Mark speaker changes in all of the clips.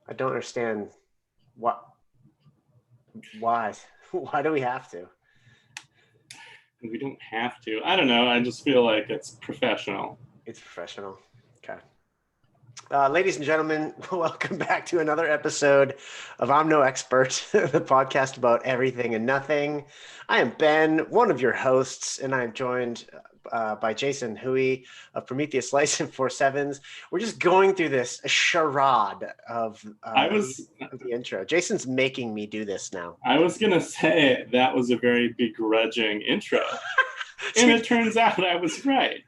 Speaker 1: I don't understand what. Why? Why do we have to?
Speaker 2: We don't have to. I don't know. I just feel like it's professional.
Speaker 1: It's professional. Okay. Ladies and gentlemen, welcome back to another episode of I'm No Expert, the podcast about everything and nothing. I am Ben, one of your hosts, and I'm joined by Jason Hui of Prometheus Lights and 4/7s. We're just going through this charade of the intro. Jason's making me do this now.
Speaker 2: I was going to say that was a very begrudging intro, and it turns out I was right.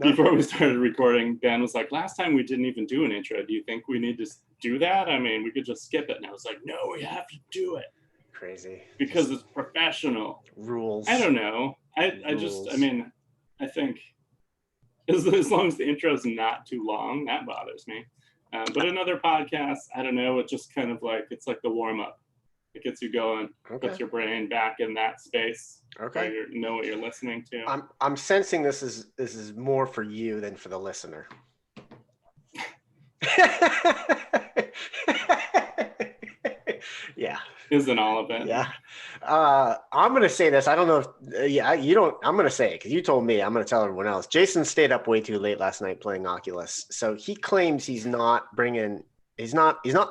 Speaker 2: Before we started recording, Ben was like, last time we didn't even do an intro. Do you think we need to do that? I mean, we could just skip it. And I was like, no, we have to do it.
Speaker 1: Crazy.
Speaker 2: Because it's professional.
Speaker 1: Rules.
Speaker 2: I don't know. I think as long as the intro is not too long, that bothers me. But another podcast, I don't know, it just kind of like, it's like the warm-up. It gets you going, puts your brain back in that space.
Speaker 1: Okay.
Speaker 2: You know what you're listening to.
Speaker 1: I'm sensing this is more for you than for the listener. Yeah.
Speaker 2: Isn't all of it?
Speaker 1: Yeah. I'm gonna say this. I don't know if you don't. I'm gonna say it because you told me. I'm gonna tell everyone else. Jason stayed up way too late last night playing Oculus, so he claims he's not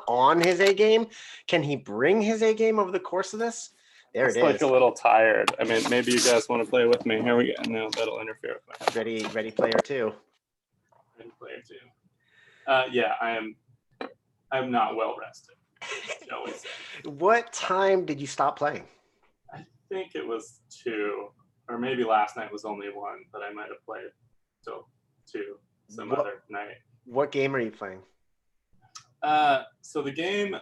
Speaker 1: on his A game. Can he bring his A game over the course of this? There it is.
Speaker 2: Like a little tired. I mean, maybe you guys want to play with me. Here we go. No, that'll interfere with my
Speaker 1: Ready player two.
Speaker 2: Ready player two. Yeah, I'm not well rested. Shall we say.
Speaker 1: What time did you stop playing?
Speaker 2: I think it was 2, or maybe last night was only 1, but I might have played till 2 other night.
Speaker 1: What game are you playing?
Speaker 2: So the game,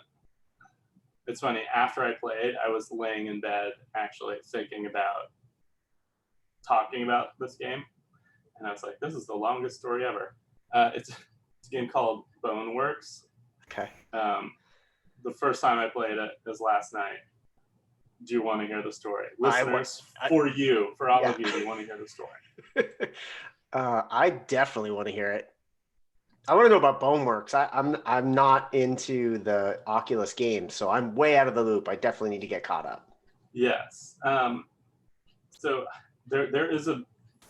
Speaker 2: it's funny, after I played, I was laying in bed actually thinking about talking about this game. And I was like, this is the longest story ever. It's a game called Boneworks.
Speaker 1: Okay.
Speaker 2: The first time I played it was last night. Do you want to hear the story? Listeners, for all of you, do you want to hear the story?
Speaker 1: I definitely want to hear it. I want to know about Boneworks. I'm not into the Oculus games, so I'm way out of the loop. I definitely need to get caught up.
Speaker 2: Yes. So there is a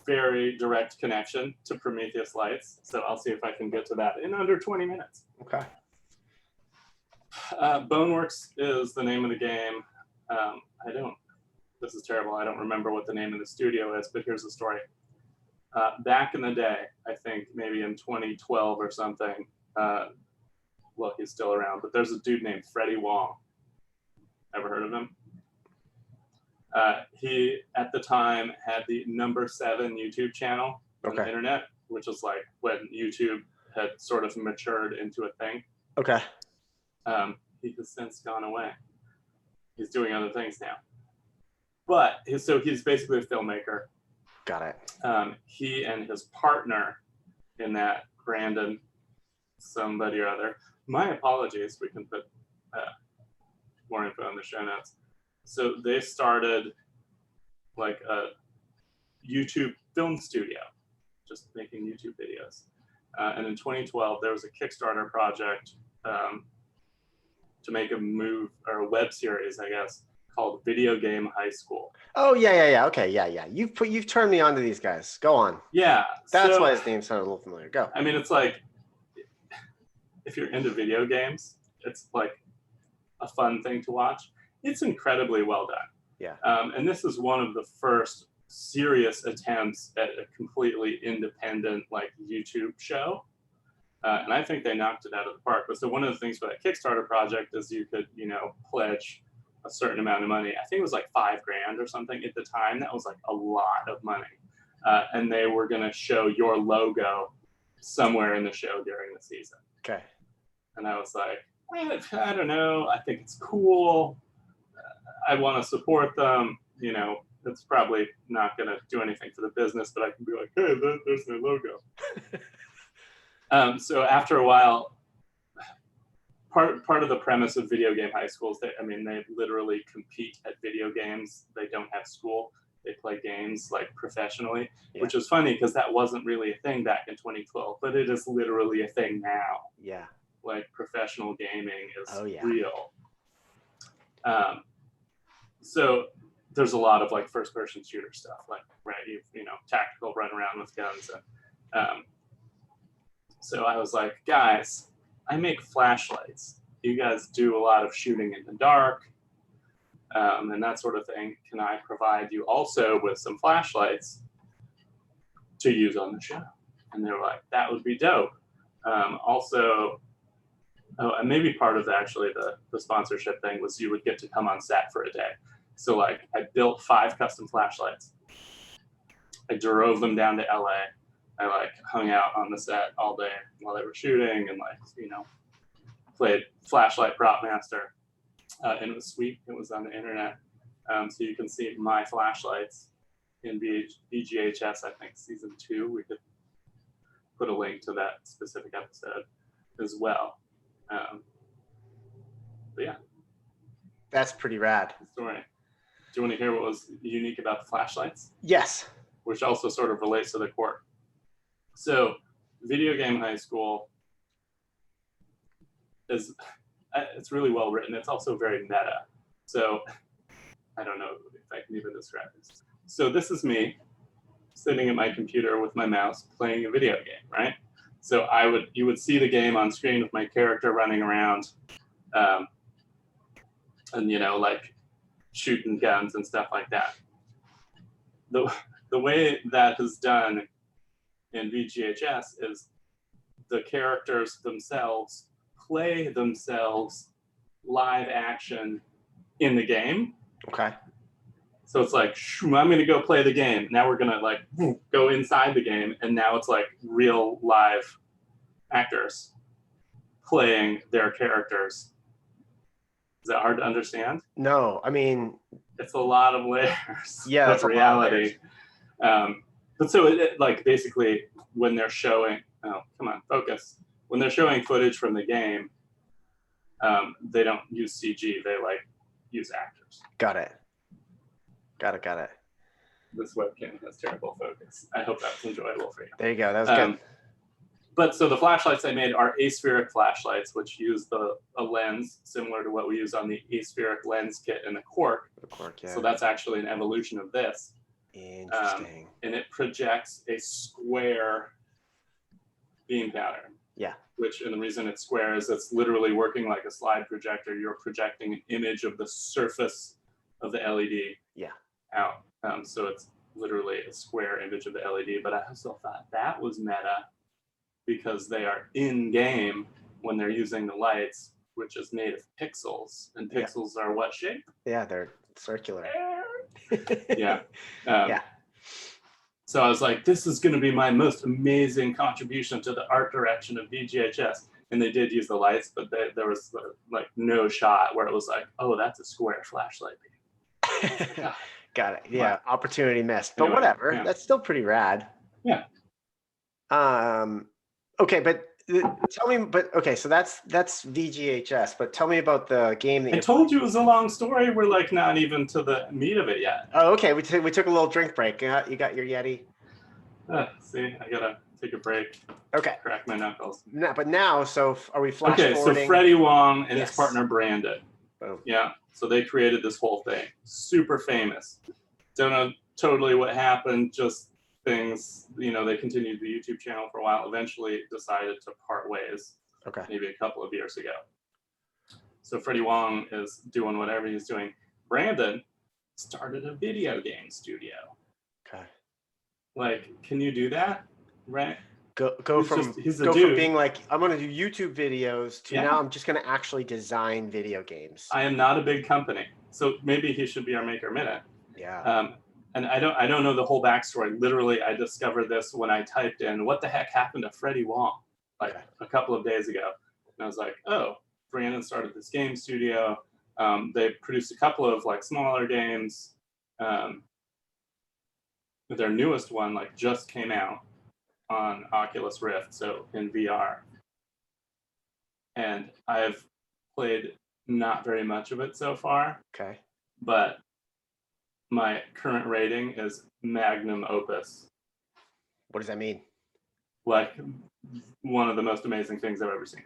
Speaker 2: very direct connection to Prometheus Lights. So I'll see if I can get to that in under 20 minutes.
Speaker 1: Okay.
Speaker 2: Boneworks is the name of the game. This is terrible. I don't remember what the name of the studio is, but here's the story. Back in the day, I think maybe in 2012 or something, well, he's still around, but there's a dude named Freddy Wong. Ever heard of him? He, at the time, had the number 7 YouTube channel on the internet, which was like when YouTube had sort of matured into a thing.
Speaker 1: Okay.
Speaker 2: He has since gone away. He's doing other things now. But, so he's basically a filmmaker.
Speaker 1: Got it.
Speaker 2: He and his partner in that, Brandon, somebody or other. My apologies. We can put more info in the show notes. So they started like a YouTube film studio, just making YouTube videos. And in 2012, there was a Kickstarter project to make a a web series, I guess, called Video Game High School.
Speaker 1: Oh yeah. Okay, yeah. You've turned me on to these guys. Go on.
Speaker 2: Yeah.
Speaker 1: That's why his name sounded a little familiar. Go.
Speaker 2: I mean, it's like if you're into video games, it's like a fun thing to watch. It's incredibly well done.
Speaker 1: Yeah.
Speaker 2: And this is one of the first serious attempts at a completely independent like YouTube show. And I think they knocked it out of the park. But so one of the things for that Kickstarter project is you could, pledge a certain amount of money. I think it was like $5,000 or something at the time. That was like a lot of money. And they were going to show your logo somewhere in the show during the season.
Speaker 1: Okay.
Speaker 2: And I was like, I don't know. I think it's cool. I want to support them. It's probably not going to do anything for the business, but I can be like, hey, there's their logo. So after a while, part of the premise of video game high schools, they literally compete at video games. They don't have school. they play games like professionally,
Speaker 1: Yeah.
Speaker 2: which is funny because that wasn't really a thing back in 2012, but it is literally a thing now.
Speaker 1: Yeah.
Speaker 2: Like professional gaming is
Speaker 1: Oh, yeah.
Speaker 2: real. So there's a lot of like first-person shooter stuff, like tactical run around with guns, and so I was like, guys, I make flashlights. You guys do a lot of shooting in the dark, and that sort of thing. Can I provide you also with some flashlights to use on the show? And they were like, that would be dope. Also, and maybe part of actually the sponsorship thing was you would get to come on set for a day. So like I built 5 custom flashlights. I drove them down to LA. I like hung out on the set all day while they were shooting and played flashlight prop master. And it was sweet. It was on the internet. So you can see my flashlights in VGHS, I think season 2. We could put a link to that specific episode as well. But yeah.
Speaker 1: That's pretty rad.
Speaker 2: Story. Do you want to hear what was unique about the flashlights?
Speaker 1: Yes.
Speaker 2: Which also sort of relates to the core. So, Video Game High School it's really well written. It's also very meta. So, I don't know if I can even describe this. So this is me sitting at my computer with my mouse playing a video game, right? So you would see the game on screen with my character running around, and like shooting guns and stuff like that. The way that is done in VGHS is the characters themselves play themselves live action in the game.
Speaker 1: Okay.
Speaker 2: So it's like, I'm going to go play the game. Now we're going to go inside the game, and now it's like real live actors playing their characters. Is that hard to understand?
Speaker 1: No, I mean,
Speaker 2: it's a lot of layers.
Speaker 1: Yeah, that's
Speaker 2: of reality. But so it like basically when they're showing, come on, focus. When they're showing footage from the game, they don't use CG. They use actors.
Speaker 1: Got it.
Speaker 2: This webcam has terrible focus. I hope that was enjoyable for you.
Speaker 1: There you go. That was good.
Speaker 2: But so the flashlights I made are aspheric flashlights, which use a lens similar to what we use on the aspheric lens kit in the Quark.
Speaker 1: The Quark, yeah.
Speaker 2: So that's actually an evolution of this.
Speaker 1: Interesting.
Speaker 2: And it projects a square beam pattern.
Speaker 1: Yeah.
Speaker 2: And the reason it's square is it's literally working like a slide projector. You're projecting an image of the surface of the LED out. So it's literally a square image of the LED. But I also thought that was meta because they are in game when they're using the lights, which is made of pixels. And pixels are what shape?
Speaker 1: Yeah, they're circular.
Speaker 2: Yeah. So I was like, this is going to be my most amazing contribution to the art direction of VGHS. And they did use the lights, but there was like no shot where it was like, oh, that's a square flashlight beam.
Speaker 1: Got it. Yeah, opportunity missed. But
Speaker 2: Anyway,
Speaker 1: whatever. That's still pretty rad.
Speaker 2: Yeah.
Speaker 1: Okay, but tell me. But okay, so that's VGHS. But tell me about the game that
Speaker 2: I told you it was a long story. We're like not even to the meat of it yet.
Speaker 1: Oh, okay. We took a little drink break. You got your Yeti.
Speaker 2: See, I gotta take a break.
Speaker 1: Okay.
Speaker 2: Crack my knuckles.
Speaker 1: But now, so are we flash
Speaker 2: forwarding? Okay, so Freddy Wong and his partner Brandon.
Speaker 1: Boom.
Speaker 2: Yeah. So they created this whole thing. Super famous. Don't know totally what happened. Just things. They continued the YouTube channel for a while. Eventually decided to part ways.
Speaker 1: Okay.
Speaker 2: Maybe a couple of years ago. So Freddy Wong is doing whatever he's doing. Brandon started a video game studio.
Speaker 1: Okay.
Speaker 2: Like, can you do that? Right?
Speaker 1: Go from being like, I'm going to do YouTube videos to now I'm just going to actually design video games.
Speaker 2: I am not a big company. So maybe he should be our Maker Minute.
Speaker 1: Yeah.
Speaker 2: And I don't know the whole backstory. Literally, I discovered this when I typed in, what the heck happened to Freddy Wong? A couple of days ago. And I was like, oh, Brandon started this game studio. They produced a couple of smaller games. Their newest one just came out on Oculus Rift, so in VR. And I've played not very much of it so far.
Speaker 1: Okay.
Speaker 2: But my current rating is magnum opus.
Speaker 1: What does that mean?
Speaker 2: Like one of the most amazing things I've ever seen.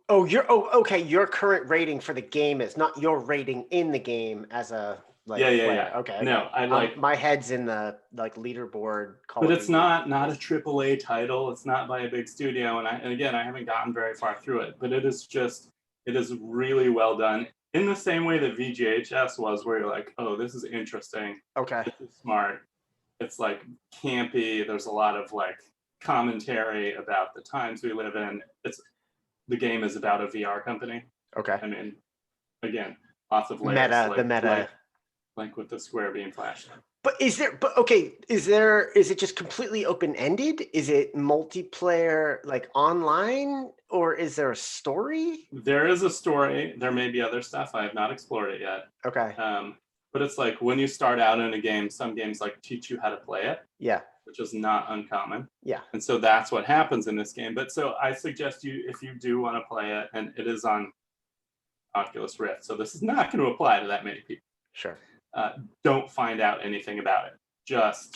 Speaker 1: Oh, okay. Your current rating for the game is not your rating in the game as a player.
Speaker 2: Yeah.
Speaker 1: Okay.
Speaker 2: No, I like
Speaker 1: my head's in the leaderboard.
Speaker 2: But it's not a AAA title. It's not by a big studio, and again, I haven't gotten very far through it. But it is really well done in the same way that VGHS was, where you're like, oh, this is interesting.
Speaker 1: Okay.
Speaker 2: This is smart. It's like campy. There's a lot of like commentary about the times we live in. The game is about a VR company.
Speaker 1: Okay.
Speaker 2: I mean, again, lots of layers.
Speaker 1: Meta.
Speaker 2: Like with the square being flashed.
Speaker 1: But is it just completely open-ended? Is it multiplayer, like online, or is there a story?
Speaker 2: There is a story. There may be other stuff. I have not explored it yet.
Speaker 1: Okay.
Speaker 2: But it's like when you start out in a game, some games like teach you how to play it.
Speaker 1: Yeah.
Speaker 2: Which is not uncommon.
Speaker 1: Yeah.
Speaker 2: And so that's what happens in this game. But so I suggest you, if you do want to play it, and it is on Oculus Rift, so this is not going to apply to that many people.
Speaker 1: Sure.
Speaker 2: Don't find out anything about it. Just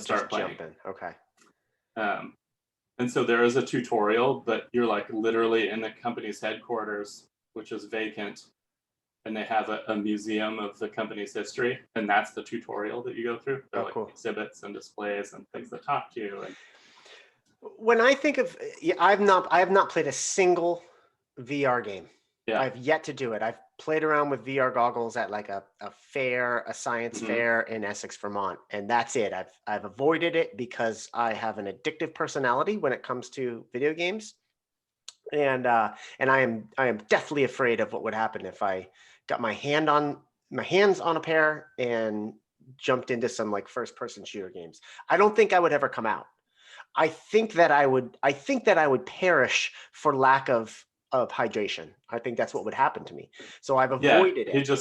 Speaker 2: start playing.
Speaker 1: Okay.
Speaker 2: And so there is a tutorial, but you're like literally in the company's headquarters, which is vacant, and they have a museum of the company's history, and that's the tutorial that you go through. There are like exhibits and displays and things that talk to you. And
Speaker 1: when I think of, I have not played a single VR game. Yeah. I've yet to do it. I've played around with VR goggles at like a science fair in Essex, Vermont, and that's it. I've avoided it because I have an addictive personality when it comes to video games, and I am deathly afraid of what would happen if I got my hands on a pair and jumped into some like first person shooter games. I don't think I would ever come out. I think that I would perish for lack of hydration. I think that's what would happen to me. So I've avoided it.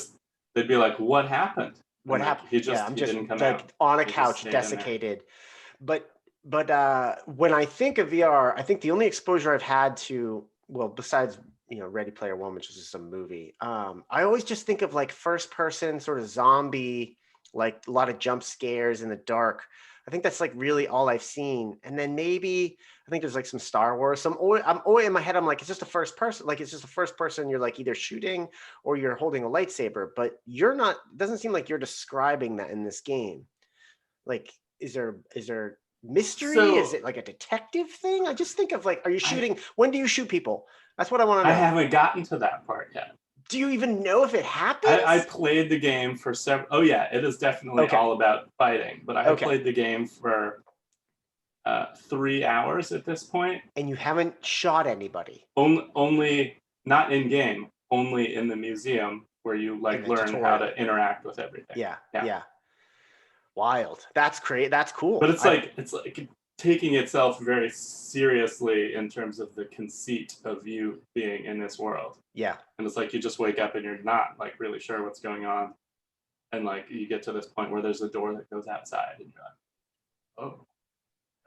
Speaker 2: They'd be like, what happened?
Speaker 1: What happened? I'm just
Speaker 2: didn't come
Speaker 1: like
Speaker 2: out.
Speaker 1: On a couch, desiccated. But when I think of VR, I think the only exposure I've had to, well, besides, Ready Player One, which is just a movie, I always just think of like first person sort of zombie, like a lot of jump scares in the dark. I think that's like really all I've seen. And then maybe I think there's like some Star Wars. I'm always in my head, I'm like, it's just a first person. Like it's just a first person. You're like either shooting or you're holding a lightsaber, but you're not. It doesn't seem like you're describing that in this game. Like, is there mystery? Is it like a detective thing? I just think of like, are you shooting? When do you shoot people? That's what I want to know.
Speaker 2: I haven't gotten to that part yet.
Speaker 1: Do you even know if it happens?
Speaker 2: I played the game for several. Oh yeah, it is definitely all about fighting. But I played the game for 3 hours at this point.
Speaker 1: And you haven't shot anybody?
Speaker 2: Only not in game. Only in the museum where you like learn how to interact with everything.
Speaker 1: Yeah. Wild. That's great. That's cool.
Speaker 2: But it's like taking itself very seriously in terms of the conceit of you being in this world.
Speaker 1: Yeah.
Speaker 2: And it's like you just wake up and you're not like really sure what's going on. And like you get to this point where there's a door that goes outside and you're like, oh,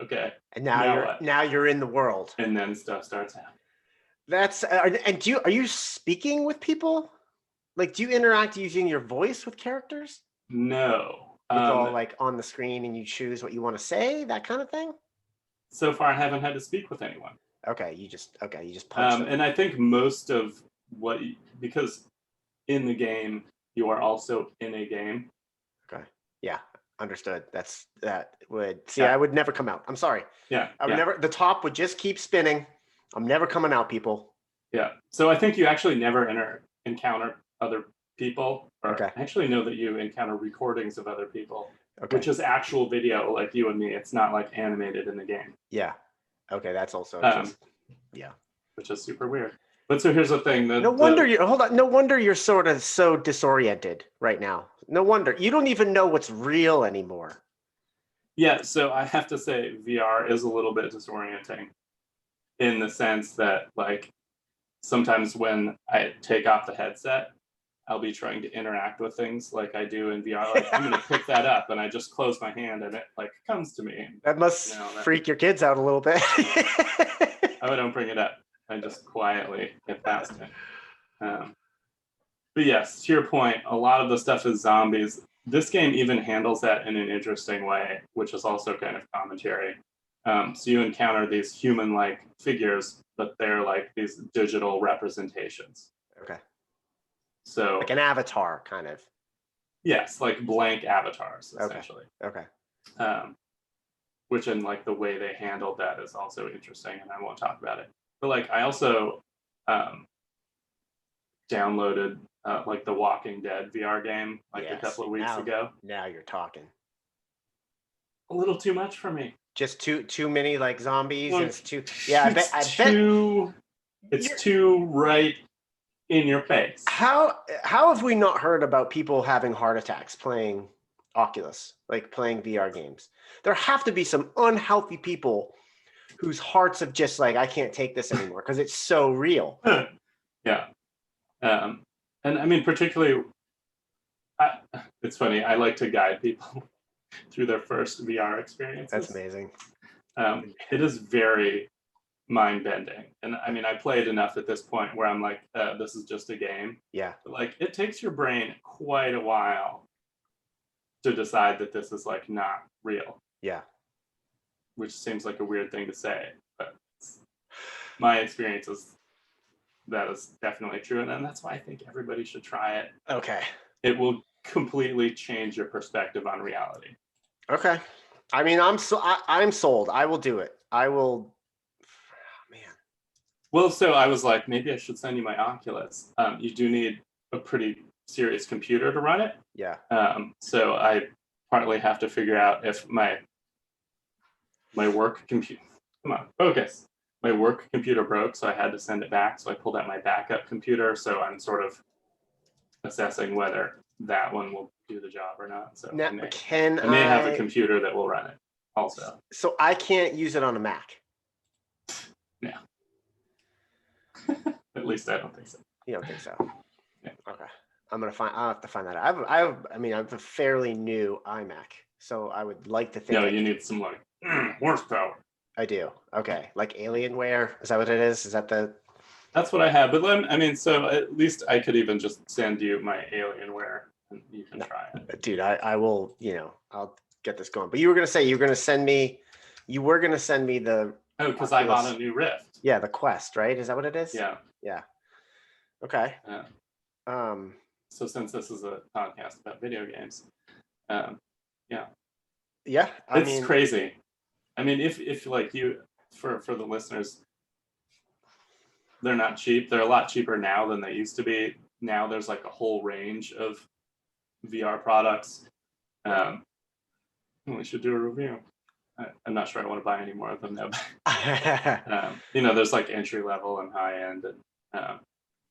Speaker 2: okay.
Speaker 1: And now you're in the world.
Speaker 2: And then stuff starts happening.
Speaker 1: That's and are you speaking with people? Like, do you interact using your voice with characters?
Speaker 2: No.
Speaker 1: It's all like on the screen and you choose what you want to say, that kind of thing?
Speaker 2: So far, I haven't had to speak with anyone.
Speaker 1: Okay, you just punch them.
Speaker 2: And I think most of because in the game, you are also in a game.
Speaker 1: Okay. Yeah, understood. I would never come out. I'm sorry.
Speaker 2: Yeah.
Speaker 1: I would never, the top would just keep spinning. I'm never coming out, people.
Speaker 2: Yeah. So I think you actually never encounter other people. Or I actually know that you encounter recordings of other people, which is actual video like you and me. It's not like animated in the game.
Speaker 1: Yeah. Okay, that's also
Speaker 2: which is super weird. But so here's the thing.
Speaker 1: No wonder you're sort of so disoriented right now. No wonder. You don't even know what's real anymore.
Speaker 2: Yeah, so I have to say VR is a little bit disorienting in the sense that like sometimes when I take off the headset, I'll be trying to interact with things like I do in VR. Like I'm going to pick that up, and I just close my hand, and it like comes to me.
Speaker 1: That must freak your kids out a little bit.
Speaker 2: I don't bring it up. I just quietly get past it. But yes, to your point, a lot of the stuff is zombies. This game even handles that in an interesting way, which is also kind of commentary. So you encounter these human-like figures, but they're like these digital representations.
Speaker 1: Okay.
Speaker 2: So
Speaker 1: like an avatar, kind of.
Speaker 2: Yes, like blank avatars, essentially.
Speaker 1: Okay.
Speaker 2: Which in like the way they handled that is also interesting, and I won't talk about it. But like I also downloaded like the Walking Dead VR game like a couple of weeks ago.
Speaker 1: Now you're talking.
Speaker 2: A little too much for me.
Speaker 1: Just too many like zombies.
Speaker 2: Well,
Speaker 1: and it's too. Yeah, I bet.
Speaker 2: It's too right in your face.
Speaker 1: How have we not heard about people having heart attacks playing Oculus, like playing VR games? There have to be some unhealthy people whose hearts have just like, I can't take this anymore because it's so real.
Speaker 2: Yeah. And I mean, particularly, it's funny. I like to guide people through their first VR experiences.
Speaker 1: That's amazing.
Speaker 2: It is very mind-bending, and I mean, I played enough at this point where I'm like, this is just a game.
Speaker 1: Yeah.
Speaker 2: But like, it takes your brain quite a while to decide that this is like not real.
Speaker 1: Yeah.
Speaker 2: Which seems like a weird thing to say, but my experience is that is definitely true, and that's why I think everybody should try it.
Speaker 1: Okay.
Speaker 2: It will completely change your perspective on reality.
Speaker 1: Okay. I mean, I'm sold. I will do it. I will. Oh, man.
Speaker 2: Well, so I was like, maybe I should send you my Oculus. You do need a pretty serious computer to run it.
Speaker 1: Yeah.
Speaker 2: So I partly have to figure out if my work computer, come on, focus. My work computer broke, so I had to send it back. So I pulled out my backup computer. So I'm sort of assessing whether that one will do the job or not. So
Speaker 1: now,
Speaker 2: I may have a computer that will run it also.
Speaker 1: So I can't use it on a Mac.
Speaker 2: Yeah. At least I don't think so.
Speaker 1: You don't think so?
Speaker 2: Yeah.
Speaker 1: Okay. I'll have to find that out. I have a fairly new iMac, so I would like to think.
Speaker 2: No, you need some like horsepower.
Speaker 1: I do. Okay. Like Alienware. Is that what it is? Is that the?
Speaker 2: That's what I have. But I mean, so at least I could even just send you my Alienware and you can try it.
Speaker 1: Dude, I will, I'll get this going. But you were going to send me the.
Speaker 2: Oh, because I bought a new Rift.
Speaker 1: Yeah, the Quest, right? Is that what it is?
Speaker 2: Yeah.
Speaker 1: Yeah. Okay.
Speaker 2: Yeah. So since this is a podcast about video games, yeah.
Speaker 1: Yeah.
Speaker 2: It's crazy. I mean, if like you, for the listeners, they're not cheap. They're a lot cheaper now than they used to be. Now there's like a whole range of VR products. We should do a review. I'm not sure I want to buy any more of them now. There's like entry level and high end, and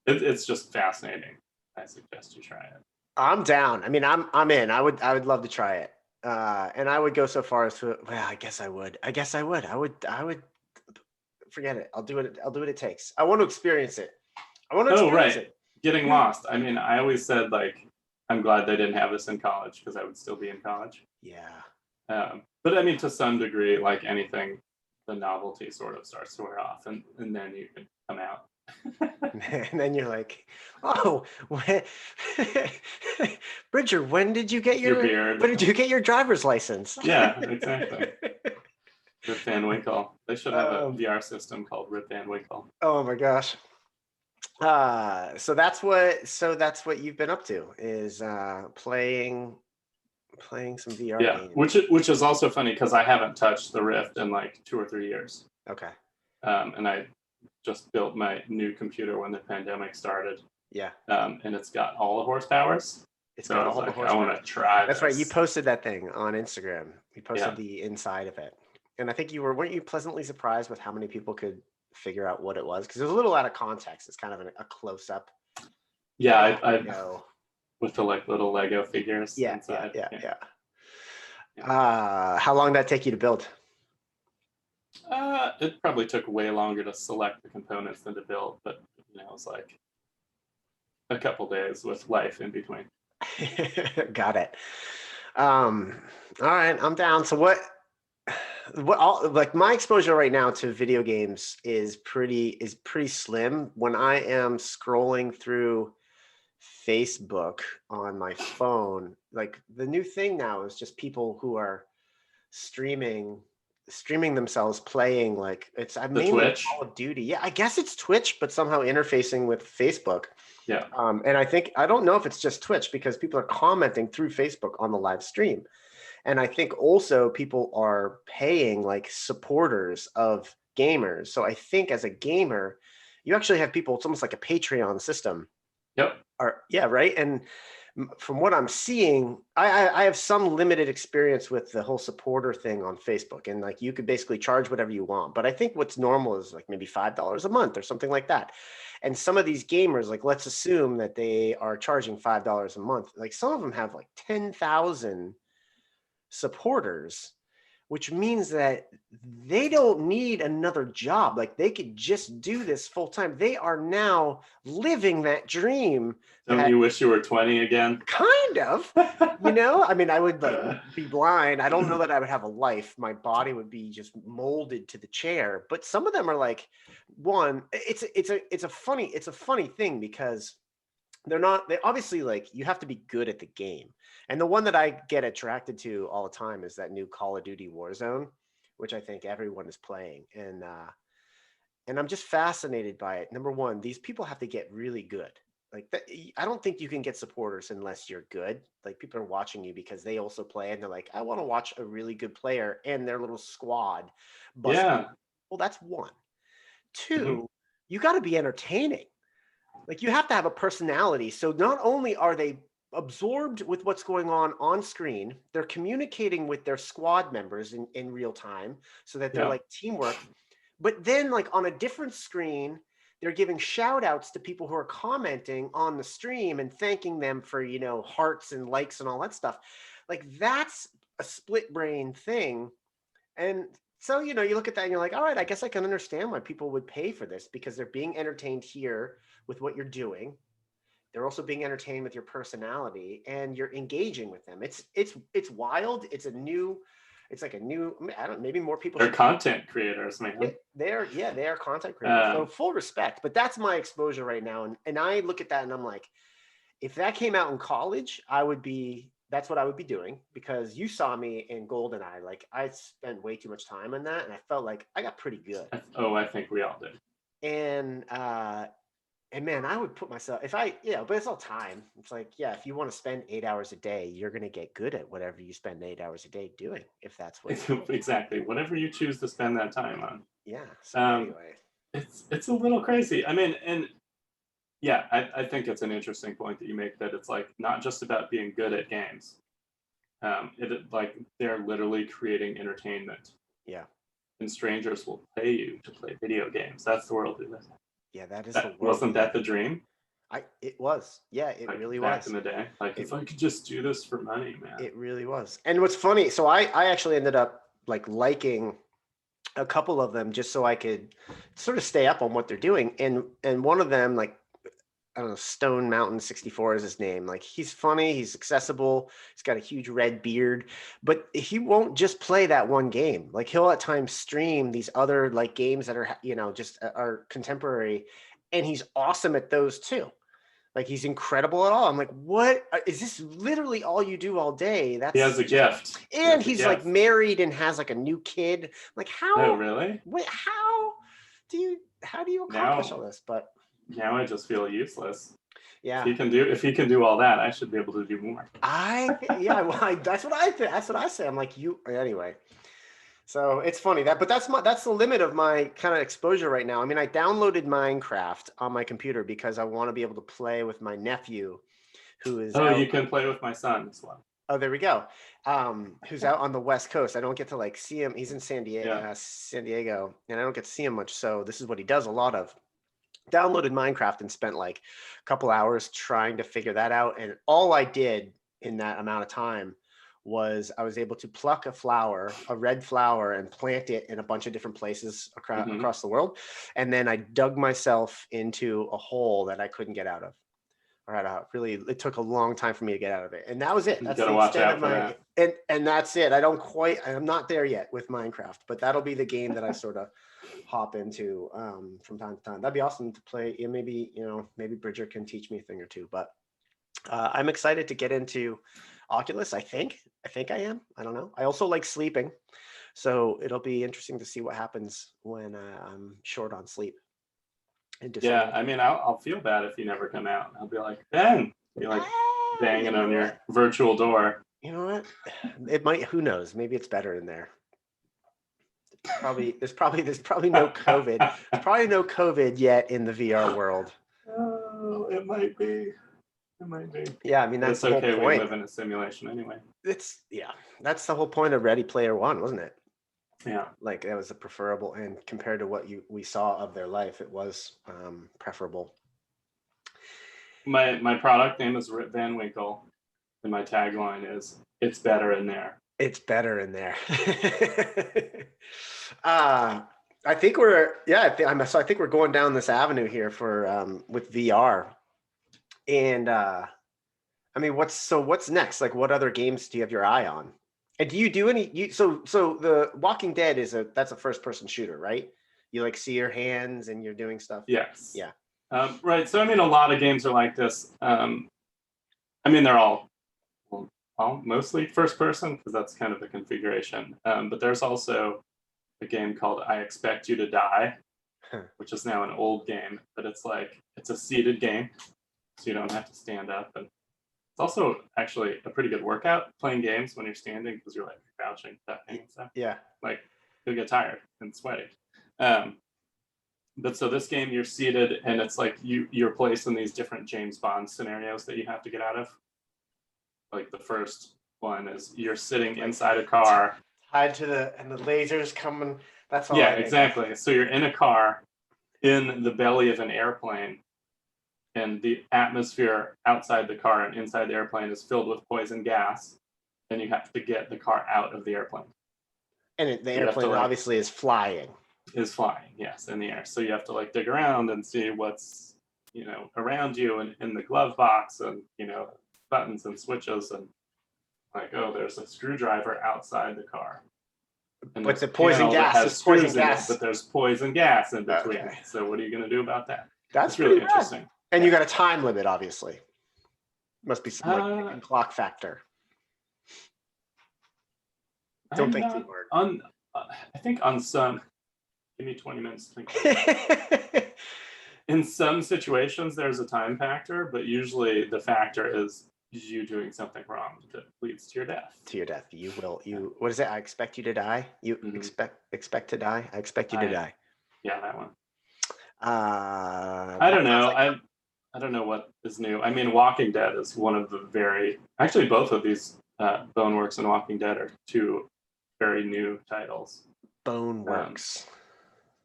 Speaker 2: it's just fascinating. I suggest you try it.
Speaker 1: I'm down. I mean, I'm in. I would love to try it. And I would go so far as to, well, I guess I would. I would forget it. I'll do what it takes. I want to experience it.
Speaker 2: It. Getting lost. I mean, I always said like, I'm glad they didn't have this in college because I would still be in college.
Speaker 1: Yeah.
Speaker 2: But I mean, to some degree, like anything, the novelty sort of starts to wear off, and then you can come out.
Speaker 1: And then you're like, oh, Bridger, when did you get your
Speaker 2: beard?
Speaker 1: When did you get your driver's license?
Speaker 2: Yeah, exactly. Rip Van Winkle. They should have a VR system called Rip Van Winkle.
Speaker 1: Oh my gosh. So that's what you've been up to is playing some VR games.
Speaker 2: Which is also funny because I haven't touched the Rift in like 2 or 3 years.
Speaker 1: Okay.
Speaker 2: And I just built my new computer when the pandemic started.
Speaker 1: Yeah.
Speaker 2: And it's got all the horsepowers.
Speaker 1: It's got all the horsepower.
Speaker 2: I want to try
Speaker 1: That's right. You posted that thing on Instagram. You posted the inside of it. And I think weren't you pleasantly surprised with how many people could figure out what it was? Because it was a little out of context. It's kind of a close up.
Speaker 2: Yeah, I with the like little Lego figures.
Speaker 1: Yeah,
Speaker 2: inside.
Speaker 1: Yeah. How long did that take you to build?
Speaker 2: It probably took way longer to select the components than to build, but it was like a couple days with life in between.
Speaker 1: Got it. All right, I'm down. So what like my exposure right now to video games is pretty slim. When I am scrolling through Facebook on my phone. Like the new thing now is just people who are streaming themselves playing, like it's
Speaker 2: The
Speaker 1: mainly
Speaker 2: Twitch.
Speaker 1: Call of Duty. Yeah, I guess it's Twitch, but somehow interfacing with Facebook.
Speaker 2: Yeah.
Speaker 1: And I don't know if it's just Twitch because people are commenting through Facebook on the live stream. And I think also people are paying like supporters of gamers. So I think as a gamer, you actually have people, it's almost like a Patreon system.
Speaker 2: Yep.
Speaker 1: Or yeah, right. And from what I'm seeing, I have some limited experience with the whole supporter thing on Facebook, and like you could basically charge whatever you want. But I think what's normal is like maybe $5 a month or something like that. And some of these gamers, like let's assume that they are charging $5 a month. Like some of them have like 10,000 supporters, which means that they don't need another job. Like they could just do this full time. They are now living that dream.
Speaker 2: Don't you wish you were 20 again?
Speaker 1: Kind of, I mean, I would like be blind. I don't know that I would have a life. My body would be just molded to the chair. But some of them are like, it's a funny thing because they obviously, like, you have to be good at the game. And the one that I get attracted to all the time is that new Call of Duty Warzone, which I think everyone is playing. And I'm just fascinated by it. Number one, these people have to get really good. Like that, I don't think you can get supporters unless you're good. Like people are watching you because they also play and they're like, I want to watch a really good player and their little squad.
Speaker 2: Yeah.
Speaker 1: Well, that's one. Two,
Speaker 2: Mm-hmm.
Speaker 1: you got to be entertaining. Like you have to have a personality. So not only are they absorbed with what's going on screen, they're communicating with their squad members in real time so that they're like teamwork. But then like on a different screen, they're giving shout outs to people who are commenting on the stream and thanking them for, hearts and likes and all that stuff. Like that's a split brain thing. And so, you look at that and you're like, all right, I guess I can understand why people would pay for this because they're being entertained here with what you're doing. They're also being entertained with your personality and you're engaging with them. It's wild. It's like a new, I don't, maybe more people.
Speaker 2: They're content creators, man.
Speaker 1: They are content creators. So full respect, but that's my exposure right now. And I look at that and I'm like, if that came out in college, that's what I would be doing because you saw me in GoldenEye. Like I spent way too much time on that and I felt like I got pretty good.
Speaker 2: I think we all did.
Speaker 1: And man, I would put myself but it's all time. It's like, yeah, if you want to spend 8 hours a day, you're going to get good at whatever you spend 8 hours a day doing, if that's what
Speaker 2: exactly. Whatever you choose to spend that time on.
Speaker 1: Yeah. So anyway,
Speaker 2: it's a little crazy. I mean, and yeah, I think it's an interesting point that you make that it's like not just about being good at games. Like they're literally creating entertainment.
Speaker 1: Yeah.
Speaker 2: And strangers will pay you to play video games. That's the world we live in.
Speaker 1: Yeah, that is the world.
Speaker 2: Wasn't that the dream?
Speaker 1: It was. Yeah, it really was.
Speaker 2: Back in the day. Like if I could just do this for money, man.
Speaker 1: It really was. And what's funny, so I actually ended up like liking a couple of them just so I could sort of stay up on what they're doing. And one of them, like, I don't know, Stone Mountain 64 is his name. Like he's funny, he's accessible, he's got a huge red beard, but he won't just play that one game. Like he'll at times stream these other like games that are, just are contemporary, and he's awesome at those too. Like he's incredible at all. I'm like, what is this? Literally all you do all day? He
Speaker 2: has a gift,
Speaker 1: and he's like married and has like a new kid. I'm like, how?
Speaker 2: Oh, really?
Speaker 1: Wait, how do you accomplish all this? But
Speaker 2: now I just feel useless.
Speaker 1: Yeah.
Speaker 2: If he can do all that, I should be able to do more.
Speaker 1: That's what I think. That's what I say. I'm like, anyway. So it's funny but that's the limit of my kind of exposure right now. I mean, I downloaded Minecraft on my computer because I want to be able to play with my nephew, who is.
Speaker 2: Oh, you can play with my son as well.
Speaker 1: Oh, there we go. Who's out on the West Coast. I don't get to like see him. He's in San Diego, and I don't get to see him much. So this is what he does a lot of. Downloaded Minecraft and spent like a couple hours trying to figure that out. And all I did in that amount of time was I was able to pluck a red flower, and plant it in a bunch of different places across the world. And then I dug myself into a hole that I couldn't get out of. Really, it took a long time for me to get out of it. And that was it. That's the extent of my, and that's it. I'm not there yet with Minecraft, but that'll be the game that I sort of hop into from time to time. That'd be awesome to play. Maybe Bridger can teach me a thing or two, but I'm excited to get into Oculus. I think I am. I don't know. I also like sleeping, so it'll be interesting to see what happens when I'm short on sleep.
Speaker 2: Yeah, I mean, I'll feel bad if you never come out. I'll be like, Ben, be like banging on your virtual door.
Speaker 1: You know what? It might. Who knows? Maybe it's better in there. There's probably no COVID. There's probably no COVID yet in the VR world.
Speaker 2: Oh, it might be. It might be.
Speaker 1: Yeah, I mean that's the whole point.
Speaker 2: We live in a simulation anyway.
Speaker 1: That's the whole point of Ready Player One, wasn't it?
Speaker 2: Yeah.
Speaker 1: Like that was the preferable, and compared to what we saw of their life, it was preferable.
Speaker 2: My product name is Rip Van Winkle, and my tagline is "It's better in there."
Speaker 1: It's better in there. I think we're I think we're going down this avenue here for with VR, and I mean, what's next? Like, what other games do you have your eye on? And do you do any? So the Walking Dead that's a first person shooter, right? You like see your hands and you're doing stuff.
Speaker 2: Yes.
Speaker 1: Yeah.
Speaker 2: Right. So I mean, a lot of games are like this. I mean, they're all mostly first person because that's kind of the configuration. But there's also a game called I Expect You to Die, which is now an old game, but it's a seated game, so you don't have to stand up. And it's also actually a pretty good workout playing games when you're standing because you're like crouching, ducking and stuff.
Speaker 1: Yeah.
Speaker 2: Like you'll get tired and sweaty. But so this game, you're seated and it's like you're placed in these different James Bond scenarios that you have to get out of. Like the first one is you're sitting inside a car.
Speaker 1: Tied to and the lasers coming. That's all.
Speaker 2: Yeah, exactly. So you're in a car in the belly of an airplane, and the atmosphere outside the car and inside the airplane is filled with poison gas, and you have to get the car out of the airplane.
Speaker 1: And the airplane obviously is flying.
Speaker 2: Is flying, yes, in the air. So you have to dig around and see what's around you and in the glove box, and buttons and switches, and there's a screwdriver outside the car. And
Speaker 1: but the poison gas is poison gas.
Speaker 2: But there's poison gas in between. Okay. So what are you going to do about that?
Speaker 1: That's
Speaker 2: really interesting.
Speaker 1: And you got a time limit, obviously. Must be some clock factor. Don't think too hard.
Speaker 2: I think on some. Give me 20 minutes to think. In some situations, there's a time factor, but usually the factor is you doing something wrong that leads to your death.
Speaker 1: To your death. What is it? I expect you to die? You expect to die? I expect you to die.
Speaker 2: Yeah, that one. I don't know. I don't know what is new. I mean, Walking Dead is one of the actually both of these Boneworks and Walking Dead are two very new titles.
Speaker 1: Boneworks.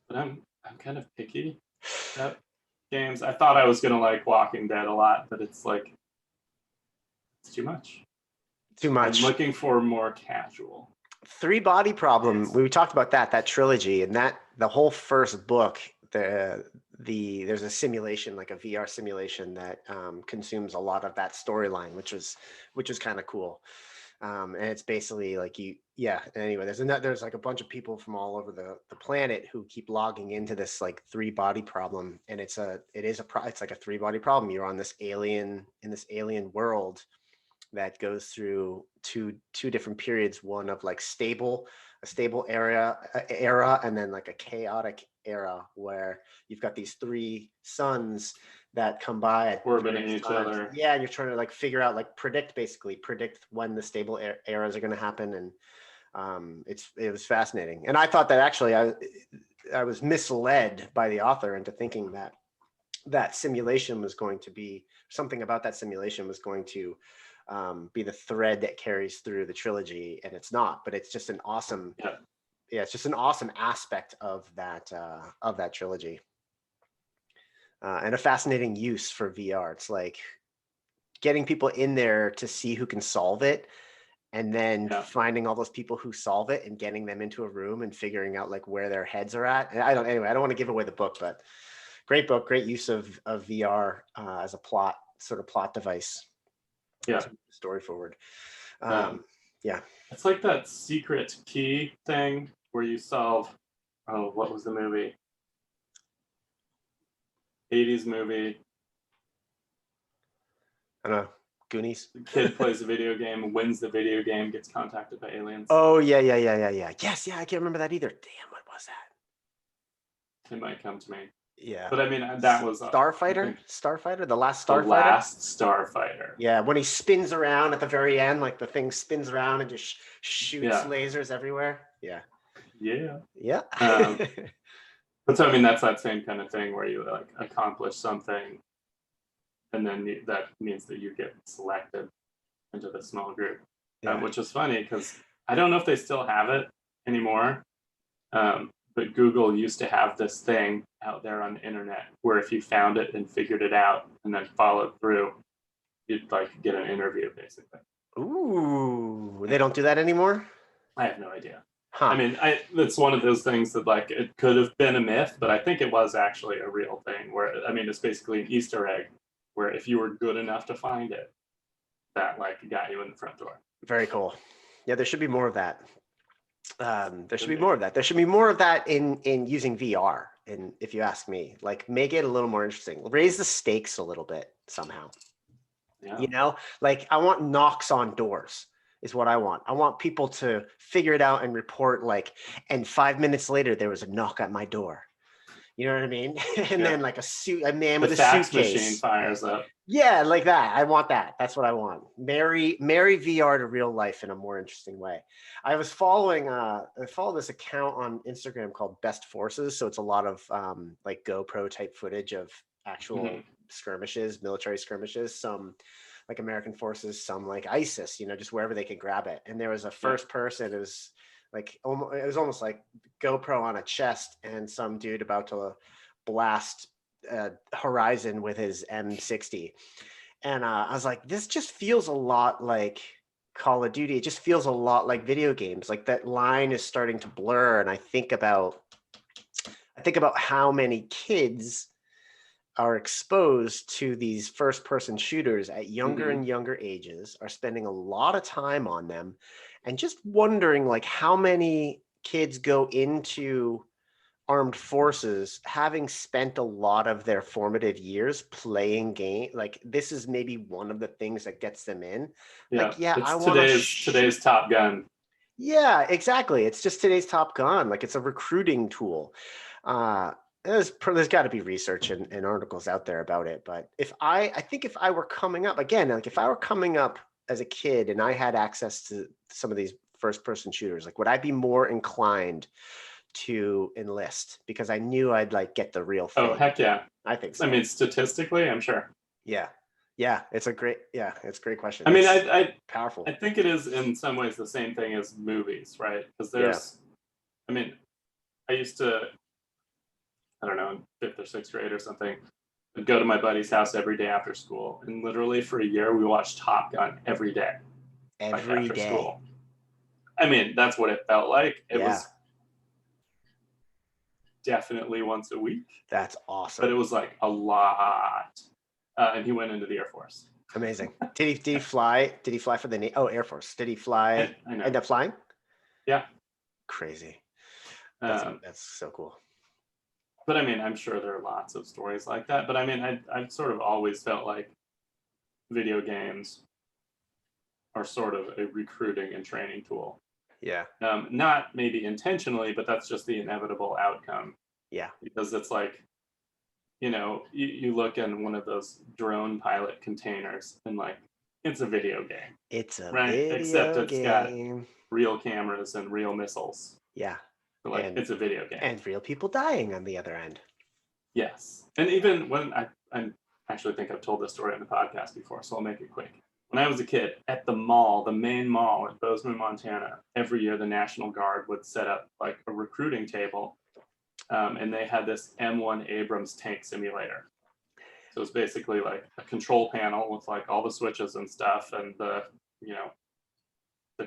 Speaker 2: But I'm kind of picky about games. I thought I was gonna like Walking Dead a lot, but it's it's too much.
Speaker 1: Too much.
Speaker 2: I'm looking for more casual.
Speaker 1: Three Body Problem. Yes. We talked about that trilogy, and the whole first book. There's a simulation, like a VR simulation that consumes a lot of that storyline, which was kind of cool. And it's basically anyway, there's like a bunch of people from all over the planet who keep logging into this three body problem. And it's like a three body problem. You're on this alien world that goes through two different periods, one of a stable era, and then a chaotic era where you've got these three suns that come by
Speaker 2: orbiting each other.
Speaker 1: Yeah, and you're trying to figure out predict when the stable eras are going to happen, and it was fascinating. And I thought that actually I was misled by the author into thinking that simulation was going to be something about that simulation was going to be the thread that carries through the trilogy, and it's not. But it's just an awesome, it's just an awesome aspect of that trilogy. And a fascinating use for VR. It's like getting people in there to see who can solve it, and then finding all those people who solve it and getting them into a room and figuring out where their heads are at. And I don't want to give away the book, but great book, great use of VR as a plot device.
Speaker 2: Yeah,
Speaker 1: to move the story forward.
Speaker 2: It's like that secret key thing where you solve. Oh, what was the movie? 80s movie.
Speaker 1: I don't know. Goonies.
Speaker 2: The kid plays a video game, wins the video game, gets contacted by aliens.
Speaker 1: Oh, yeah. Yes, yeah, I can't remember that either. Damn, what was that?
Speaker 2: It might come to me.
Speaker 1: Yeah.
Speaker 2: But I mean, that was
Speaker 1: Starfighter? Starfighter? The Last
Speaker 2: the
Speaker 1: Starfighter?
Speaker 2: last Starfighter.
Speaker 1: Yeah, when he spins around at the very end, like the thing spins around and just shoots
Speaker 2: Yeah.
Speaker 1: lasers everywhere. Yeah.
Speaker 2: Yeah.
Speaker 1: Yeah.
Speaker 2: But so I mean, that's that same kind of thing where you like accomplish something, and then that means that you get selected into the small group,
Speaker 1: Yeah.
Speaker 2: which is funny because I don't know if they still have it anymore. But Google used to have this thing out there on the internet where if you found it and figured it out and then followed through, you'd like get an interview basically.
Speaker 1: Ooh, they don't do that anymore?
Speaker 2: I have no idea.
Speaker 1: Huh.
Speaker 2: I mean, it's one of those things that like it could have been a myth, but I think it was actually a real thing where, I mean, it's basically an Easter egg where if you were good enough to find it, that like got you in the front door.
Speaker 1: Very cool. Yeah, there should be more of that. There should be more of that. There should be more of that in using VR. And if you ask me, like make it a little more interesting, raise the stakes a little bit somehow.
Speaker 2: Yeah.
Speaker 1: You know, like I want knocks on doors is what I want. I want people to figure it out and report like, and 5 minutes later there was a knock at my door. You know what I mean? And then like a man with a
Speaker 2: fax
Speaker 1: suitcase
Speaker 2: machine fires up.
Speaker 1: Yeah, like that. I want that. That's what I want. Marry VR to real life in a more interesting way. I was following I follow this account on Instagram called Best Forces. So it's a lot of like GoPro type footage of actual skirmishes, military skirmishes, some like American forces, some like ISIS, you know, just wherever they could grab it. And there was a first person, it was almost like GoPro on a chest and some dude about to blast Horizon with his M60, and I was like, this just feels a lot like Call of Duty. It just feels a lot like video games. Like that line is starting to blur, and I think about how many kids are exposed to these first-person shooters at younger and younger ages, are spending a lot of time on them, and just wondering like how many kids go into armed forces having spent a lot of their formative years playing game. Like this is maybe one of the things that gets them in. Like, yeah,
Speaker 2: it's
Speaker 1: I want
Speaker 2: today's Top Gun.
Speaker 1: Yeah, exactly. It's just today's Top Gun. Like it's a recruiting tool. There's got to be research and articles out there about it. But I think if I were coming up again, like if I were coming up as a kid and I had access to some of these first person shooters, like would I be more inclined to enlist because I knew I'd like get the real thing?
Speaker 2: Oh, heck yeah.
Speaker 1: I think so.
Speaker 2: I mean, statistically, I'm sure.
Speaker 1: Yeah. It's a great question.
Speaker 2: I mean, I
Speaker 1: powerful.
Speaker 2: I think it is in some ways the same thing as movies, right? Because there's, I mean, I used to, I don't know, in 5th or 6th grade or something, I'd go to my buddy's house every day after school. And literally for a year, we watched Top Gun every day.
Speaker 1: Every day.
Speaker 2: School. I mean, that's what it felt like. It was definitely once a week.
Speaker 1: That's awesome.
Speaker 2: But it was like a lot. And he went into the Air Force.
Speaker 1: Amazing. Did he fly? Did he fly for the Air Force? Did he fly? End up flying?
Speaker 2: Yeah.
Speaker 1: Crazy. That's so cool.
Speaker 2: But I mean, I'm sure there are lots of stories like that. But I mean, I've sort of always felt like video games are sort of a recruiting and training tool.
Speaker 1: Yeah.
Speaker 2: Not maybe intentionally, but that's just the inevitable outcome.
Speaker 1: Yeah.
Speaker 2: Because it's like, you know, you look in one of those drone pilot containers and like, it's a video game.
Speaker 1: It's a
Speaker 2: video Except it's game. Got real cameras and real missiles.
Speaker 1: Yeah.
Speaker 2: So like, it's a video game.
Speaker 1: And real people dying on the other end.
Speaker 2: Yes. And even when I actually think I've told this story on the podcast before, so I'll make it quick. When I was a kid, at the mall, the main mall in Bozeman, Montana, every year the National Guard would set up like a recruiting table, and they had this M1 Abrams tank simulator. So it's basically like a control panel with like all the switches and stuff and the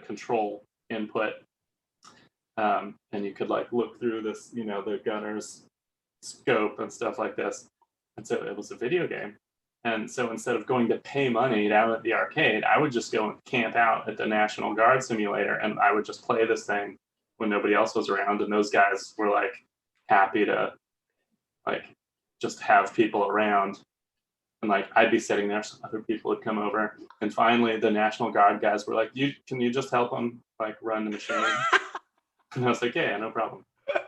Speaker 2: control input. And you could like look through this, the gunner's scope and stuff like this. And so it was a video game. And so instead of going to pay money down at the arcade, I would just go and camp out at the National Guard simulator, and I would just play this thing when nobody else was around. And those guys were like happy to like just have people around. And like I'd be sitting there, so other people would come over, and finally the National Guard guys were like, can you just help them like run the machine?" And I was like, "Yeah, no problem." I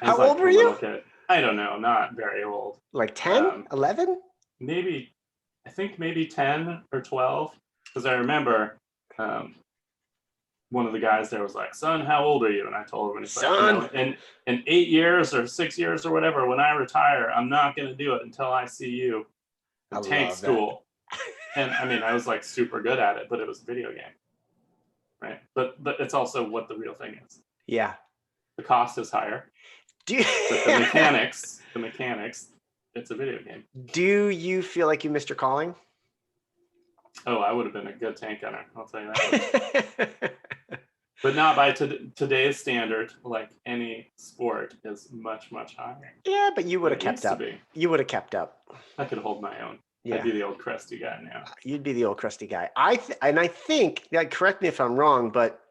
Speaker 2: was
Speaker 1: How old
Speaker 2: like
Speaker 1: were
Speaker 2: a
Speaker 1: you?
Speaker 2: little kid. I don't know, not very old.
Speaker 1: Like 10, 11?
Speaker 2: Maybe, I think maybe 10 or 12, because I remember one of the guys there was like, "Son, how old are you?" And I told him, and he's like,
Speaker 1: Son.
Speaker 2: in 8 years or 6 years or whatever, when I retire, I'm not going to do it until I see you
Speaker 1: I
Speaker 2: in tank
Speaker 1: love
Speaker 2: school. And I mean, I was like super good at it, but it was a video game, right? But it's also what the real thing is.
Speaker 1: Yeah.
Speaker 2: The cost is higher, but the mechanics, it's a video game.
Speaker 1: Do you feel like you missed your calling?
Speaker 2: Oh, I would have been a good tank gunner, I'll tell you that. But not by today's standard. Like any sport is much, much higher.
Speaker 1: Yeah, but you would have kept up. You would have kept up.
Speaker 2: I could hold my own.
Speaker 1: Yeah.
Speaker 2: I'd be the old crusty guy now.
Speaker 1: You'd be the old crusty guy. I think, like, correct me if I'm wrong, but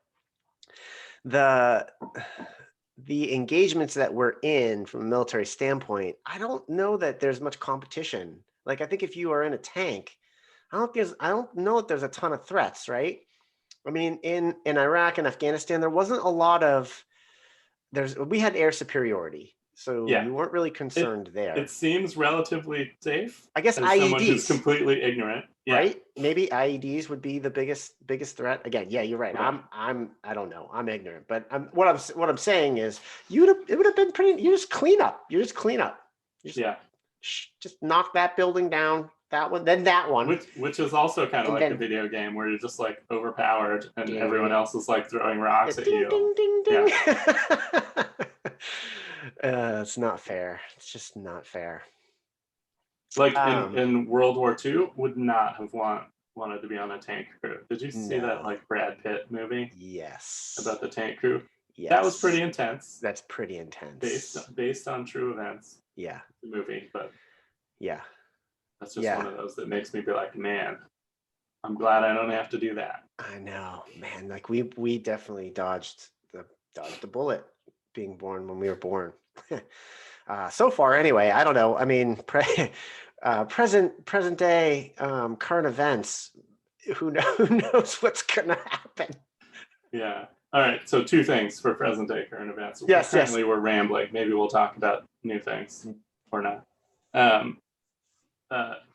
Speaker 1: the engagements that we're in from a military standpoint, I don't know that there's much competition. Like, I think if you are in a tank, I don't know if there's a ton of threats, right? I mean, in Iraq and Afghanistan, there wasn't a lot of we had air superiority, so you weren't really concerned there.
Speaker 2: It seems relatively safe.
Speaker 1: I guess
Speaker 2: as
Speaker 1: IEDs,
Speaker 2: someone who's completely ignorant,
Speaker 1: right? Maybe IEDs would be the biggest threat. Again, yeah, you're right. I don't know. I'm ignorant, but what I'm saying is, it would have been pretty. You just clean up. Just knock that building down. That one, then that one.
Speaker 2: Which is also kind of like a video game where you're just like overpowered and everyone else is like throwing rocks at you.
Speaker 1: Ding, ding, ding. Yeah. It's not fair. It's just not fair.
Speaker 2: Like in World War II, would not have wanted to be on a tank crew. Did you see that like Brad Pitt movie?
Speaker 1: Yes.
Speaker 2: About the tank crew?
Speaker 1: Yes.
Speaker 2: That was pretty intense.
Speaker 1: That's pretty intense.
Speaker 2: Based on true events.
Speaker 1: Yeah.
Speaker 2: The movie, but
Speaker 1: yeah.
Speaker 2: That's just one of those that makes me be like, man, I'm glad I don't have to do that.
Speaker 1: I know, man. Like we definitely dodged the bullet being born when we were born. So far, anyway. I don't know. I mean, present day current events. Who knows what's gonna happen?
Speaker 2: Yeah. All right. So 2 things for present day current events.
Speaker 1: Yes.
Speaker 2: Currently, we're rambling. Maybe we'll talk about new things or not.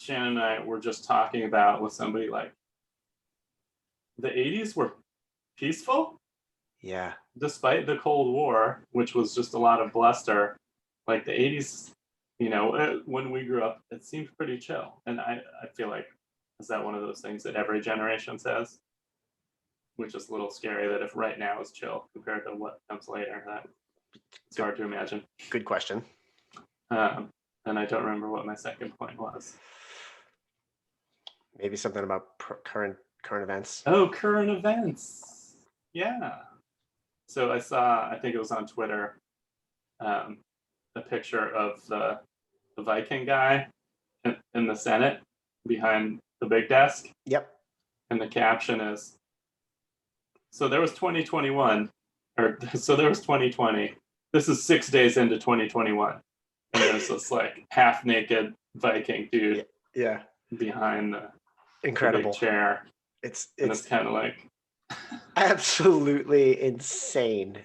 Speaker 2: Shannon and I were just talking about with somebody like the 80s were peaceful.
Speaker 1: Yeah.
Speaker 2: Despite the Cold War, which was just a lot of bluster, like the 80s, when we grew up, it seemed pretty chill. And I feel like, is that one of those things that every generation says? Which is a little scary that if right now is chill compared to what comes later, it's hard to imagine.
Speaker 1: Good question.
Speaker 2: And I don't remember what my second point was.
Speaker 1: Maybe something about current events.
Speaker 2: Oh, current events. Yeah. So I think it was on Twitter, a picture of the Viking guy in the Senate behind the big desk.
Speaker 1: Yep.
Speaker 2: And the caption is, so there was 2021, so there was 2020. This is 6 days into 2021. And there's this like half naked Viking dude behind the
Speaker 1: incredible
Speaker 2: big chair.
Speaker 1: It's
Speaker 2: kind of like
Speaker 1: absolutely insane.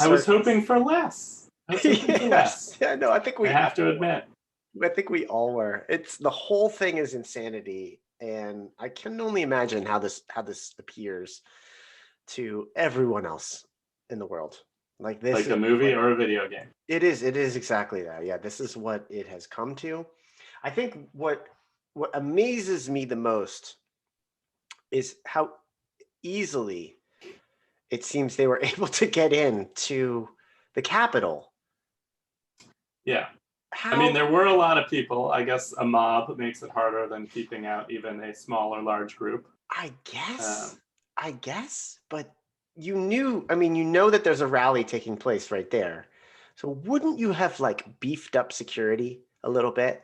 Speaker 1: I
Speaker 2: was hoping for less.
Speaker 1: Yeah, no, I think
Speaker 2: I have to admit.
Speaker 1: I think we all were. The whole thing is insanity, and I can only imagine how this appears to everyone else in the world. Like this,
Speaker 2: like a movie or a video game.
Speaker 1: It is exactly that. Yeah, this is what it has come to. I think what amazes me the most is how easily it seems they were able to get into the Capitol.
Speaker 2: Yeah. I mean, there were a lot of people. I guess a mob makes it harder than keeping out even a small or large group.
Speaker 1: I guess, but you know that there's a rally taking place right there. So wouldn't you have like beefed up security a little bit?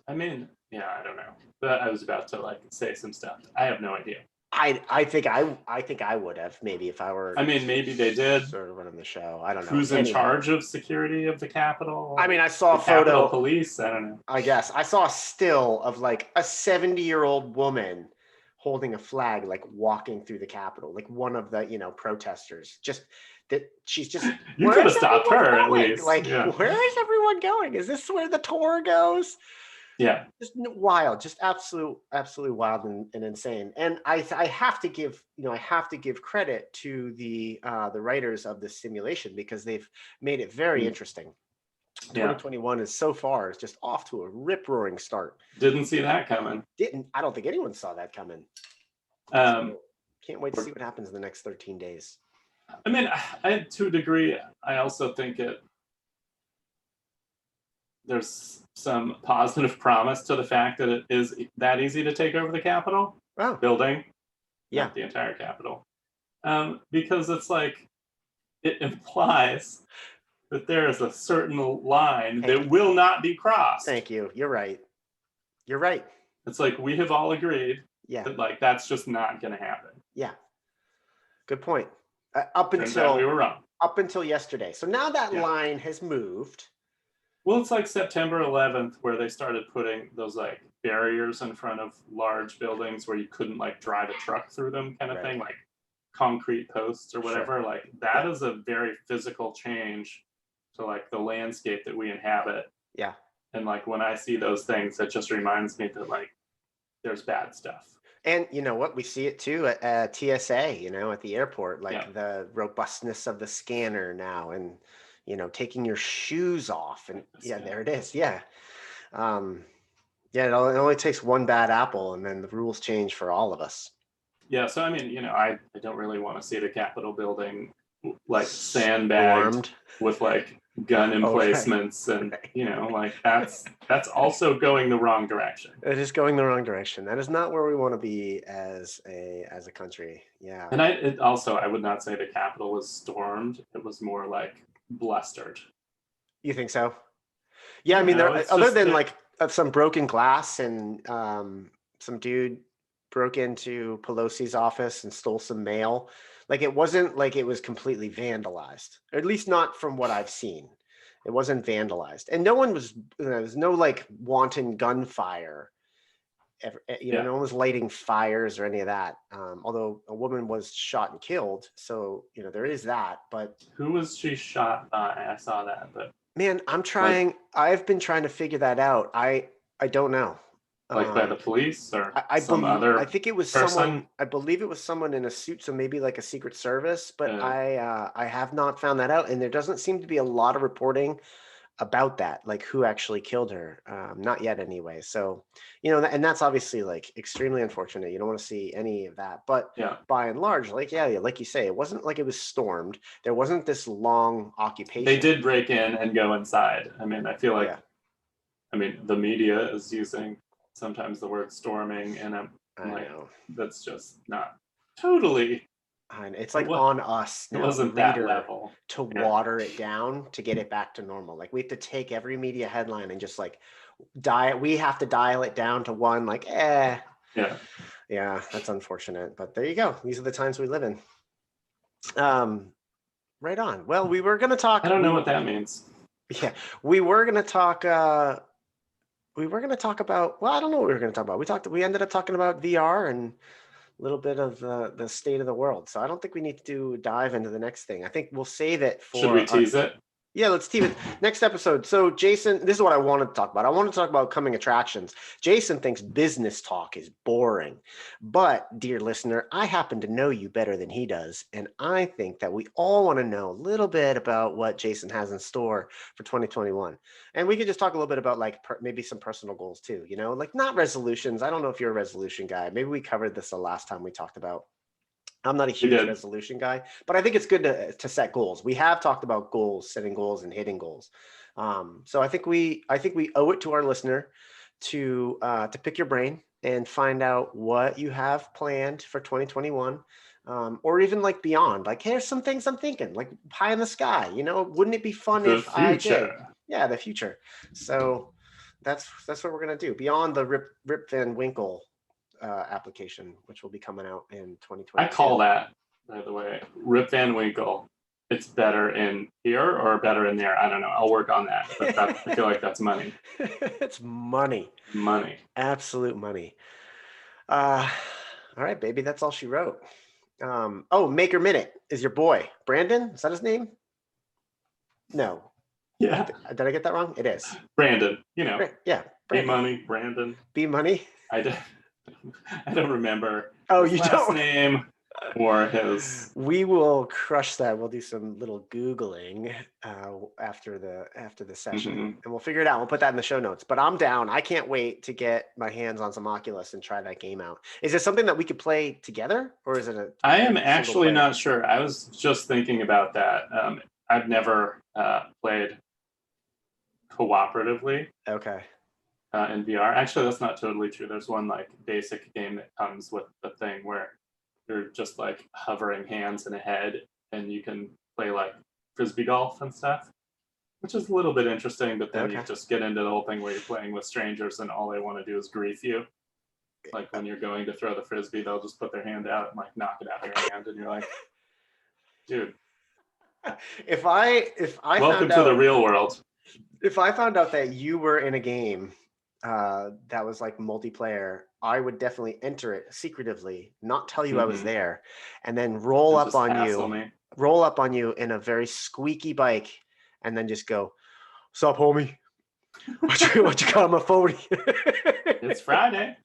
Speaker 2: I mean, yeah, I don't know. But I was about to like say some stuff. I have no idea.
Speaker 1: I think I would have, maybe, if I were.
Speaker 2: I mean, maybe they did.
Speaker 1: Sort of running the show. I don't know.
Speaker 2: Who's in charge of security of the Capitol?
Speaker 1: I mean, I saw a
Speaker 2: Capitol
Speaker 1: photo.
Speaker 2: Police. I don't know.
Speaker 1: I guess I saw a still of like a 70-year-old woman holding a flag, like walking through the Capitol, like one of the protesters. Just that she's just.
Speaker 2: You could have stopped her at least.
Speaker 1: Like, where is everyone going? Is this where the tour goes?
Speaker 2: Yeah,
Speaker 1: just wild, just absolutely wild and insane. And I have to give credit to the writers of this simulation, because they've made it very interesting. 2021 is so far is just off to a rip-roaring start.
Speaker 2: Didn't see that coming.
Speaker 1: I don't think anyone saw that coming. So can't wait to see what happens in the next 13 days.
Speaker 2: I mean, to a degree, I also think there's some positive promise to the fact that it is that easy to take over the Capitol building, not the entire Capitol, because it's like it implies that there is a certain line that will not be crossed.
Speaker 1: Thank you. You're right.
Speaker 2: It's like we have all agreed.
Speaker 1: Yeah.
Speaker 2: That like that's just not going to happen.
Speaker 1: Yeah. Good point. Up until we were wrong. Up until yesterday. So now that line has moved.
Speaker 2: Well, it's like September 11th where they started putting those like barriers in front of large buildings where you couldn't like drive a truck through them, kind of thing, like concrete posts or whatever. Sure. Like that is a very physical change to like the landscape that we inhabit.
Speaker 1: Yeah.
Speaker 2: And like when I see those things, it just reminds me that like there's bad stuff.
Speaker 1: And you know what? We see it too at TSA, at the airport, like the robustness of the scanner now, and taking your shoes off, and there it is. Yeah. It only takes one bad apple and then the rules change for all of us.
Speaker 2: Yeah. So, I mean, I don't really want to see the Capitol building like sandbagged with like gun emplacements and, like that's also going the wrong direction.
Speaker 1: It is going the wrong direction. That is not where we want to be as a country. Yeah.
Speaker 2: And I would not say the Capitol was stormed. It was more like blustered.
Speaker 1: You think so? Yeah, I mean, other than like some broken glass and some dude broke into Pelosi's office and stole some mail. Like it wasn't like it was completely vandalized, or at least not from what I've seen. It wasn't vandalized, and no one was. There was no like wanton gunfire. No one was lighting fires or any of that. Although a woman was shot and killed, so there is that. But
Speaker 2: who was she shot by? I saw that, but
Speaker 1: man, I've been trying to figure that out. I don't know.
Speaker 2: Like by the police or
Speaker 1: I think it was
Speaker 2: person?
Speaker 1: Someone. I believe it was someone in a suit, so maybe like a Secret Service. But I have not found that out, and there doesn't seem to be a lot of reporting about that, like who actually killed her. Not yet, anyway. So and that's obviously like extremely unfortunate. You don't want to see any of that. But by and large, like you say, it wasn't like it was stormed. There wasn't this long occupation.
Speaker 2: They did break in and go inside. I mean, I feel like, the media is using sometimes the word storming, and I'm like, that's just not totally.
Speaker 1: It's like on us now,
Speaker 2: it wasn't that level
Speaker 1: to water it down to get it back to normal. Like we have to take every media headline and just like we have to dial it down to one, like yeah, that's unfortunate, but there you go. These are the times we live in. Right on. Well, we were going to talk.
Speaker 2: I don't know what that means.
Speaker 1: Yeah, we were going to talk about, well, I don't know what we were going to talk about. We ended up talking about VR and a little bit of the state of the world. So I don't think we need to dive into the next thing. I think we'll save it for.
Speaker 2: Should we tease it?
Speaker 1: Yeah, let's tease it. Next episode. So Jason, this is what I wanted to talk about. I want to talk about coming attractions. Jason thinks business talk is boring. But, dear listener, I happen to know you better than he does. And I think that we all want to know a little bit about what Jason has in store for 2021. And we could just talk a little bit about like maybe some personal goals too, like not resolutions. I don't know if you're a resolution guy. Maybe we covered this the last time we talked about. I'm not a huge resolution guy, but I think it's good to set goals. We have talked about goals, setting goals and hitting goals. So I think we owe it to our listener to pick your brain and find out what you have planned for 2021, or even like beyond. Like, here's some things I'm thinking, like pie in the sky. Wouldn't it be fun if I did? Yeah, the future. So that's what we're gonna do beyond the Rip Van Winkle application, which will be coming out in 2020.
Speaker 2: I call that, by the way, Rip Van Winkle. It's better in here or better in there. I don't know. I'll work on that. But I feel like that's money.
Speaker 1: It's money.
Speaker 2: Money.
Speaker 1: Absolute money. All right, baby. That's all she wrote. Maker Minute is your boy. Brandon? Is that his name? No.
Speaker 2: Yeah.
Speaker 1: Did I get that wrong? It is.
Speaker 2: Brandon, you know.
Speaker 1: Yeah.
Speaker 2: B Money, Brandon.
Speaker 1: B Money?
Speaker 2: I don't remember
Speaker 1: his
Speaker 2: last name or his.
Speaker 1: We will crush that. We'll do some little Googling after the session, and we'll figure it out. We'll put that in the show notes. But I'm down. I can't wait to get my hands on some Oculus and try that game out. Is it something that we could play together, or is it
Speaker 2: I am actually not sure. I was just thinking about that. I've never played cooperatively.
Speaker 1: Okay.
Speaker 2: In VR. Actually, that's not totally true. There's one like basic game that comes with the thing where you're just like hovering hands and a head, and you can play like frisbee golf and stuff, which is a little bit interesting. But then you just get into the whole thing where you're playing with strangers, and all they want to do is grief you. Like when you're going to throw the frisbee, they'll just put their hand out and like knock it out of your hand, and you're like, dude.
Speaker 1: If I
Speaker 2: welcome to the real world.
Speaker 1: If I found out that you were in a game that was like multiplayer, I would definitely enter it secretively, not tell you I was there, and then roll up on you in a very squeaky bike, and then just go, "Sup, homie? What you got on my phone?"
Speaker 2: It's Friday.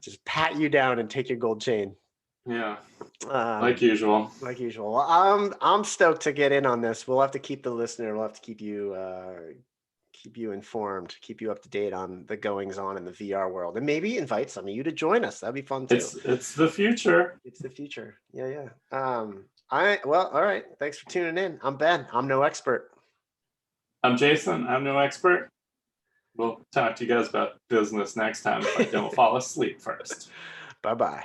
Speaker 1: Just pat you down and take your gold chain.
Speaker 2: Yeah, like usual.
Speaker 1: Like usual. Well, I'm stoked to get in on this. We'll have to keep the listener. We'll have to keep you informed, keep you up to date on the goings on in the VR world, and maybe invite some of you to join us. That'd be fun too.
Speaker 2: It's the future.
Speaker 1: It's the future. Yeah. All right. Thanks for tuning in. I'm Ben. I'm no expert.
Speaker 2: I'm Jason. I'm no expert. We'll talk to you guys about business next time if I don't fall asleep first.
Speaker 1: Bye-bye.